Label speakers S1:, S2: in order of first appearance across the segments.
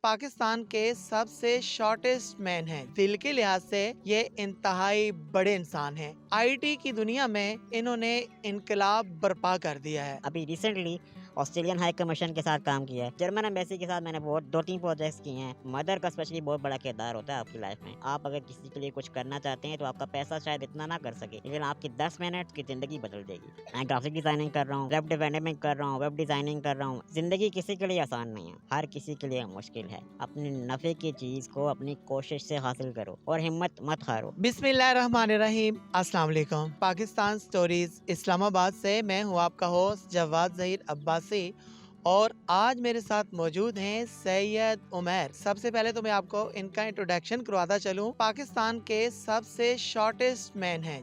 S1: پاکستان کے سب سے شارٹیسٹ مین ہیں. دل کے لحاظ سے یہ انتہائی بڑے انسان ہیں. آئی ٹی کی دنیا میں انہوں نے انقلاب برپا کر دیا ہے.
S2: ابھی ریسنٹلی آسٹریلین ہائی کمیشن کے ساتھ کام کیا ہے. جرمن ایمبیسی کے ساتھ میں نے دو تین پروجیکٹس کیے ہیں. مدر کا اسپیشلی بہت بڑا کردار ہوتا ہے آپ کی لائف میں. آپ اگر کسی کے لیے کچھ کرنا چاہتے ہیں تو آپ کا پیسہ شاید اتنا نہ کر سکے, لیکن آپ کی 10 منٹ کی زندگی بدل دے گی. میں گرافک ڈیزائننگ کر رہا ہوں, ویب ڈیولپمنٹ کر رہا ہوں, ویب ڈیزائننگ کر رہا ہوں. زندگی کسی کے لیے آسان نہیں ہے, ہر کسی کے لیے مشکل ہے. اپنی نفع کی چیز کو اپنی کوشش سے حاصل کرو اور ہمت مت ہارو.
S1: بسم اللہ الرحمن الرحیم. السلام علیکم. پاکستان سٹوریز اسلام آباد سے میں ہوں آپ کا ہوسٹ جواد ظہیر عباسی, اور آج میرے ساتھ موجود ہیں سید عمیر. سب سے پہلے تو میں آپ کو ان کا انٹروڈکشن کرواتا چلوں. پاکستان کے سب سے شارٹیسٹ مین ہیں.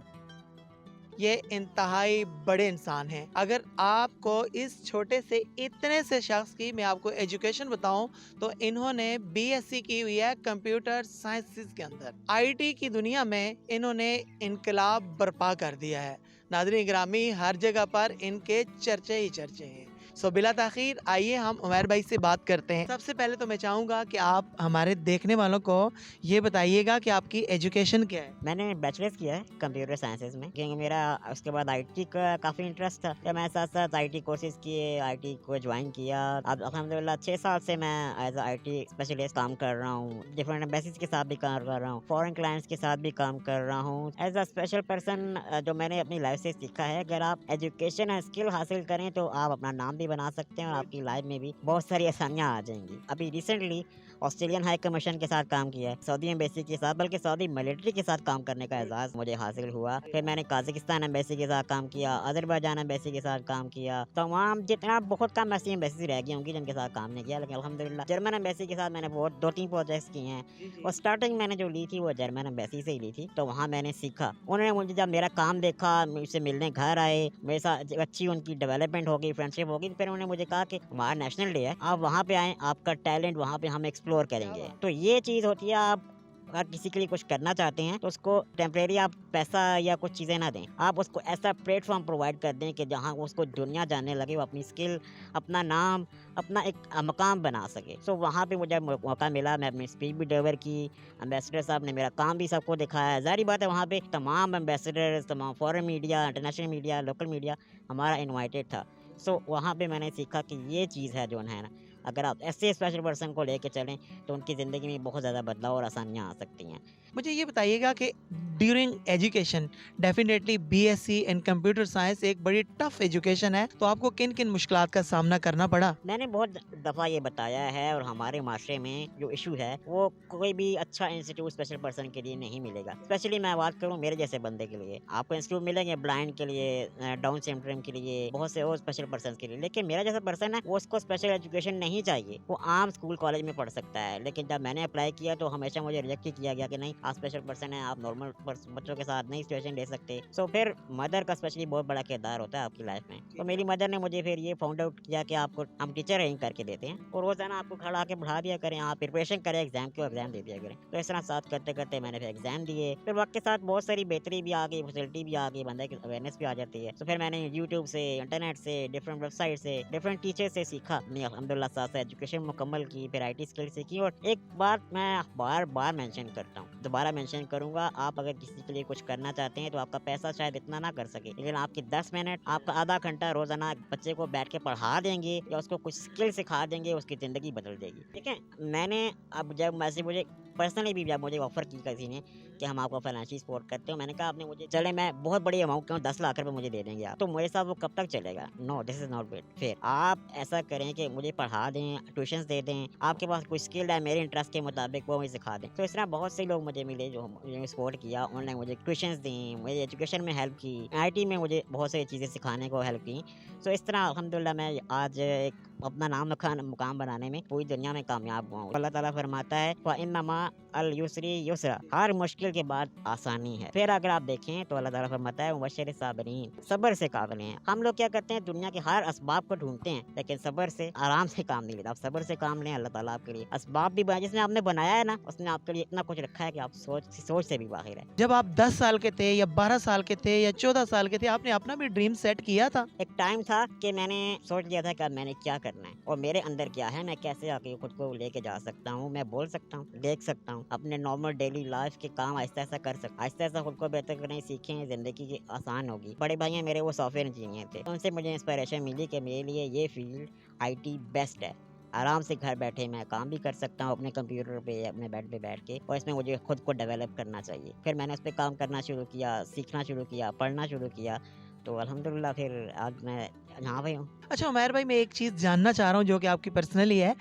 S1: یہ انتہائی بڑے انسان ہیں. اگر آپ کو اس چھوٹے سے اتنے سے شخص کی میں آپ کو ایجوکیشن بتاؤں تو انہوں نے بی ایس سی کی ہوئی ہے کمپیوٹر سائنسز کے اندر. آئی ٹی کی دنیا میں انہوں نے انقلاب برپا کر دیا ہے. ناظرین گرامی, ہر جگہ پر ان کے چرچے ہی چرچے ہیں. بلا تاخیر آئیے ہم عمیر بھائی سے بات کرتے ہیں. سب سے پہلے تو میں چاہوں گا کہ آپ ہمارے دیکھنے والوں کو یہ بتائیے گا کہ آپ کی ایجوکیشن کیا ہے.
S2: میں نے بیچلرز کیا ہے کمپیوٹر سائنسز میں, کیونکہ میرا اس کے بعد آئی ٹی کا کافی انٹرسٹ تھا. جب میں ساتھ ساتھ آئی ٹی کورسز کیے, آئی ٹی کو جوائن کیا. اب الحمدللہ 6 سال سے میں as a I T specialist کام کر رہا ہوں. ڈفرینٹ ایمبیسیز کے ساتھ بھی کام کر رہا ہوں, فورن کلائنٹس کے ساتھ بھی کام کر رہا ہوں. ایز اے اسپیشل پرسن جو میں نے اپنی لائف سے سیکھا ہے, اگر آپ ایجوکیشن اور اسکل حاصل کریں تو آپ اپنا نام بھی بنا سکتے ہیں اور آپ کی لائف میں بھی بہت ساری آسانیاں آ جائیں گی. ابھی ریسنٹلی آسٹریلین ہائی کمیشن کے ساتھ کام کیا ہے, سعودی ایمبیسی کے ساتھ, بلکہ سعودی ملٹری کے ساتھ کام کرنے کا اعزاز مجھے حاصل ہوا. پھر میں نے قازقستان ایمبیسی کے ساتھ کام کیا, آذربائیجان ایمبیسی کے ساتھ کام کیا. تمام جتنا بہت کم ایسی ایمبیسیز رہ گئی ہوں گی جن کے ساتھ کام نہیں کیا, لیکن الحمدللہ جرمن ایمبیسی کے ساتھ میں نے 2-3 پروجیکٹس کیے ہیں. اور سٹارٹنگ میں نے جو لی تھی وہ جرمن ایمبیسی سے ہی لی تھی, تو وہاں میں نے سیکھا. انہوں نے مجھے جب میرا کام دیکھا, مجھ سے ملنے گھر آئے, میرے ساتھ اچھی ان کی ڈیولپمنٹ ہو گئی, فرینڈشپ ہو گئی. پھر انہوں نے مجھے کہا کہ ہمارا نیشنل ڈے ہے, آپ وہاں پہ آئیں, آپ کا ٹیلنٹ وہاں پہ ہم ایکسپلور کریں گے. تو یہ چیز ہوتی ہے, آپ اگر کسی کے لیے کچھ کرنا چاہتے ہیں تو اس کو ٹیمپریری آپ پیسہ یا کچھ چیزیں نہ دیں, آپ اس کو ایسا پلیٹ فارم پرووائڈ کر دیں کہ جہاں اس کو دنیا جاننے لگے, وہ اپنی اسکل, اپنا نام, اپنا ایک مقام بنا سکے. سو وہاں پہ مجھے موقع ملا, میں اپنی اسپیچ بھی ڈیلیور کی. امبیسڈر صاحب نے میرا کام بھی سب کو دکھایا. ظاہری بات ہے وہاں پہ تمام امبیسڈرز, تمام foreign media, international media, local media ہمارا انوائٹیڈ تھا. سو وہاں پہ میں نے سیکھا کہ یہ چیز ہے جو ہے نا, اگر آپ ایسے اسپیشل پرسن کو لے کے چلیں تو ان کی زندگی میں بہت زیادہ بدلاؤ اور آسانیاں آ سکتی ہیں.
S1: مجھے یہ بتائیے گا کہ during education definitely B S C and computer science ایک بڑی ٹف ایجوکیشن ہے, تو آپ کو کن کن مشکلات کا سامنا کرنا پڑا؟
S2: میں نے بہت دفعہ یہ بتایا ہے, اور ہمارے معاشرے میں جو ایشو ہے وہ کوئی بھی اچھا انسٹیٹیوٹ اسپیشل پرسن کے لیے نہیں ملے گا. اسپیشلی میں بات کروں میرے جیسے بندے کے لیے, آپ کو انسٹیٹیوٹ ملیں گے بلائنڈ کے لیے, ڈاؤن سنڈروم کے لیے, بہت سے اور اسپیشل پرسن کے لیے. لیکن میرا جیسا پرسن ہے وہ اس کو اسپیشل ایجوکیشن نہیں چاہیے, وہ عام اسکول کالج میں پڑھ سکتا ہے. لیکن جب میں نے اپلائی کیا تو ہمیشہ مجھے ریجیکٹ کیا گیا کہ نہیں, آپ اسپیشل پرسن ہیں, آپ نارمل بچوں کے ساتھ نہیں سچویشن لے سکتے. سو پھر مدر کا اسپیشلی بہت بڑا کردار ہوتا ہے آپ کی لائف میں. تو میری مدر نے مجھے پھر یہ فاؤنڈ آؤٹ کیا کہ آپ کو ہم ٹیچر رینک کر کے دیتے ہیں, اور روزانہ آپ کو کھڑا کے پڑھا دیا کریں, آپ پریپریشن کریں ایگزام کی, ایگزام دے دیا کریں. تو اس طرح ساتھ کرتے کرتے میں نے پھر ایگزام دیے. پھر وقت کے ساتھ بہت ساری بہتری بھی آ گئی, فیسلٹی بھی آ گئی, بندے کی اویئرنیس بھی آ جاتی ہے. تو پھر میں نے یوٹیوب سے, انٹرنیٹ سے, ڈفرینٹ ویب سائٹ سے, ڈفرینٹ ٹیچر سے سیکھا. میں الحمدللہ ساتھ ایجوکیشن مکمل کی, پھر آئی ٹی اسکل سیکھی. اور ایک بات میں بار بار مینشن کرتا ہوں, دوبارہ مینشن کروں گا, آپ اگر کسی کے لیے کچھ کرنا چاہتے ہیں تو آپ کا پیسہ شاید اتنا نہ کر سکے, لیکن آپ کی 10 منٹ, آپ کا آدھا گھنٹہ روزانہ بچے کو بیٹھ کے پڑھا دیں گے یا اس کو کچھ اسکل سکھا دیں گے, اس کی زندگی بدل جائے گی. ٹھیک ہے, میں نے اب جب مجھے پرسنلی بھی جب مجھے آفر کی کسی نے کہ ہم آپ کو فائنینشلی سپورٹ کرتے ہیں, میں نے کہا آپ نے مجھے چلے میں بہت بڑی اماؤنٹ کہوں 10 لاکھ روپے مجھے دے دیں گے آپ, تو میرے ساتھ وہ کب تک چلے گا؟ نو, دس از ناٹ گڈ. پھر آپ ایسا کریں کہ مجھے پڑھا دیں, ٹیوشنز دے دیں, آپ کے پاس کوئی اسکل ہے میرے انٹرسٹ کے مطابق وہ مجھے سکھا دیں. تو اس طرح بہت سے لوگ مجھے ملے جو سپورٹ کیا, انہوں نے مجھے ٹیوشنز دیں, مجھے ایجوکیشن میں ہیلپ کی, آئی ٹی میں مجھے بہت ساری چیزیں سکھانے کو ہیلپ کی. سو اس طرح الحمدللہ میں آج ایک اپنا نام مقام بنانے میں پوری دنیا میں کامیاب ہوا ہوں. اللہ تعالیٰ فرماتا ہے فَإِنَّمَا الْيُسْرِ يُسْرًا, ہر مشکل کے بعد آسانی ہے. پھر اگر آپ دیکھیں تو اللہ تعالیٰ فرماتا ہے وَبَشِّرِ الصَّابِرِينَ, صبر سے قابل ہیں. ہم لوگ کیا کرتے ہیں, دنیا کے ہر اسباب کو ڈھونڈتے ہیں, لیکن صبر سے آرام سے کام نہیں لیتا. آپ صبر سے کام لیں, اللہ تعالیٰ آپ کے لیے اسباب بھی جس نے آپ نے بنایا ہے نا, اس نے آپ کے لیے اتنا کچھ رکھا ہے کہ آپ سوچ سے بھی باہر ہے.
S1: جب آپ 10 سال کے تھے یا 12 سال کے تھے یا 14 سال کے تھے, آپ نے اپنا بھی ڈریم سیٹ کیا تھا؟
S2: ایک ٹائم تھا کہ میں نے سوچ لیا تھا کہ اب میں نے کیا کرنا ہے اور میرے اندر کیا ہے, میں کیسے آگے خود کو لے کے جا سکتا ہوں, میں بول سکتا ہوں, دیکھ سکتا ہوں, اپنے نارمل ڈیلی لائف کے کام آہستہ آہستہ کر سکتا ہوں, آہستہ آہستہ خود کو بہتر کریں سیکھیں, زندگی کی آسان ہوگی. بڑے بھائی ہیں میرے, وہ سافٹ ویئر انجینئر تھے, ان سے مجھے انسپائریشن ملی کہ میرے لیے یہ فیلڈ آئی ٹی بیسٹ ہے. آرام سے گھر بیٹھے میں کام بھی کر سکتا ہوں اپنے کمپیوٹر پہ, اپنے بیڈ پہ بیٹھ کے, اور اس میں مجھے خود کو ڈیولپ کرنا چاہیے. پھر میں نے اس پہ کام کرنا شروع کیا, سیکھنا شروع کیا, پڑھنا شروع کیا, تو الحمدللہ پھر آج میں یہاں پہ ہوں.
S1: اچھا عمیر بھائی, میں ایک چیز جاننا چاہ رہا ہوں جو کہ آپ کی پرسنلی ہے.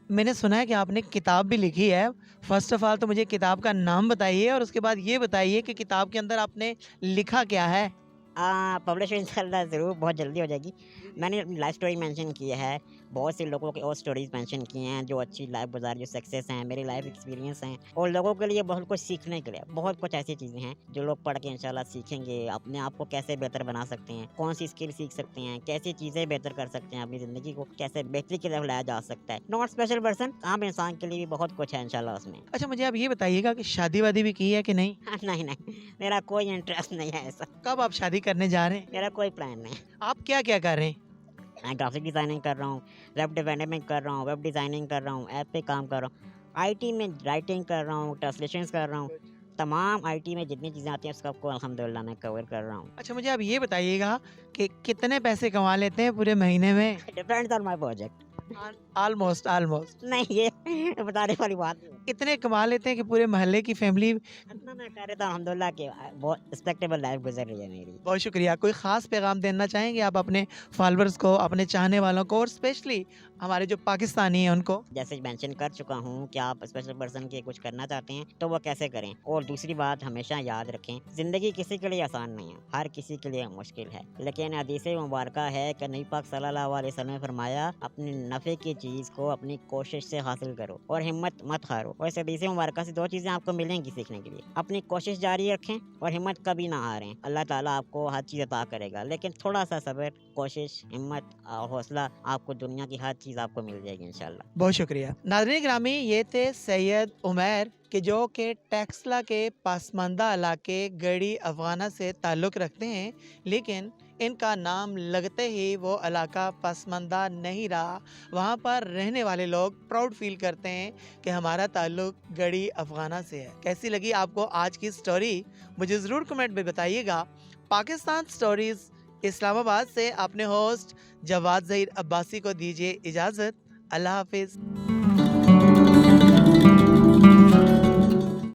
S1: میں نے سنا ہے کہ آپ نے کتاب بھی لکھی ہے. فرسٹ آف آل تو مجھے کتاب کا نام بتائیے, اور اس کے بعد یہ بتائیے کہ کتاب کے اندر آپ نے لکھا کیا ہے.
S2: پبلش انشاءاللہ ضرور بہت جلدی ہو جائے گی. میں نے اپنی لائف سٹوری مینشن کی ہے, بہت سے لوگوں کے اور سٹوریز مینشن کی ہیں جو اچھی لائف گزاری, جو سکسیس ہیں, میری لائف ایکسپیرینس ہیں, اور لوگوں کے لیے بہت کچھ سیکھنے کے لیے بہت کچھ ایسی چیزیں ہیں جو لوگ پڑھ کے انشاءاللہ سیکھیں گے. اپنے آپ کو کیسے بہتر بنا سکتے ہیں, کون سی اسکل سیکھ سکتے ہیں, کیسی چیزیں بہتر کر سکتے ہیں, اپنی زندگی کو کیسے بہتری کی طرف لایا جا سکتا ہے. ناٹ اسپیشل پرسن, عام انسان کے لیے بھی بہت کچھ ہے انشاءاللہ اس میں.
S1: اچھا مجھے آپ یہ بتائیے گا کہ شادی وادی بھی کی ہے کہ نہیں.
S2: نہیں نہیں, میرا کوئی انٹرسٹ نہیں ہے ایسا,
S1: کب آپ شادی کرنے جا رہے ہیں.
S2: میرا کوئی پلان نہیں.
S1: آپ کیا کیا کر رہے ہیں.
S2: میں گرافک ڈیزائننگ کر رہا ہوں, ویب ڈیولپمنٹ کر رہا ہوں, ویب ڈیزائننگ کر رہا ہوں, ایپ پہ کام کر رہا ہوں, آئی ٹی میں رائٹنگ کر رہا ہوں, ٹرانسلیشنس کر رہا ہوں, تمام آئی ٹی میں جتنی چیزیں آتی ہیں سب کو الحمدللہ میں کور کر رہا ہوں.
S1: اچھا مجھے آپ یہ بتائیے گا کہ کتنے پیسے کما لیتے ہیں پورے مہینے میں.
S2: Depends on my project.
S1: Almost
S2: نہیں, یہ بتانے والی بات نہیں.
S1: اتنے کما لیتے ہیں کہ پورے محلے کی فیملی.
S2: اتنا میں کہہ رہتا ہوں الحمدللہ کہ بہت رسپیکٹیبل لائف گزر رہی ہے میری.
S1: بہت شکریہ. کوئی خاص پیغام دینا چاہیں گے آپ اپنے فالوورز کو, اپنے چاہنے والوں کو, اور اسپیشلی ہمارے جو پاکستانی ہیں ان کو.
S2: جیسے مینشن کر چکا ہوں کہ آپ اسپیشل پرسن کے کچھ کرنا چاہتے ہیں تو وہ کیسے کریں. اور دوسری بات ہمیشہ یاد رکھیں, زندگی کسی کے لیے آسان نہیں ہے, ہر کسی کے لیے مشکل ہے, لیکن حدیث مبارکہ ہے کہ نبی پاک صلی اللہ علیہ وسلم نے فرمایا اپنے نفع کی چیز کو اپنی کوشش سے حاصل کرو اور ہمت مت ہارو. اور اس حدیث مبارکہ سے دو چیزیں آپ کو ملیں گی سیکھنے کے لیے, اپنی کوشش جاری رکھیں اور ہمت کبھی نہ ہاریں. اللہ تعالیٰ آپ کو ہر چیز عطا کرے گا, لیکن تھوڑا سا صبر, کوشش, ہمت اور حوصلہ, آپ کو دنیا کی ہر چیز آپ کو مل جائے گی انشاءاللہ.
S1: بہت شکریہ. ناظرین گرامی, یہ تھے سید عمیر کہ جو کہ ٹیکسلا کے پسماندہ علاقے گڑی افغانہ سے تعلق رکھتے ہیں, لیکن ان کا نام لگتے ہی وہ علاقہ پسماندہ نہیں رہا. وہاں پر رہنے والے لوگ پراؤڈ فیل کرتے ہیں کہ ہمارا تعلق گڑی افغانہ سے ہے. کیسی لگی آپ کو آج کی سٹوری, مجھے ضرور کمنٹ میں بتائیے گا. پاکستان سٹوریز اسلام آباد سے اپنے ہوسٹ جواد ظہیر عباسی کو دیجیے اجازت. اللہ حافظ.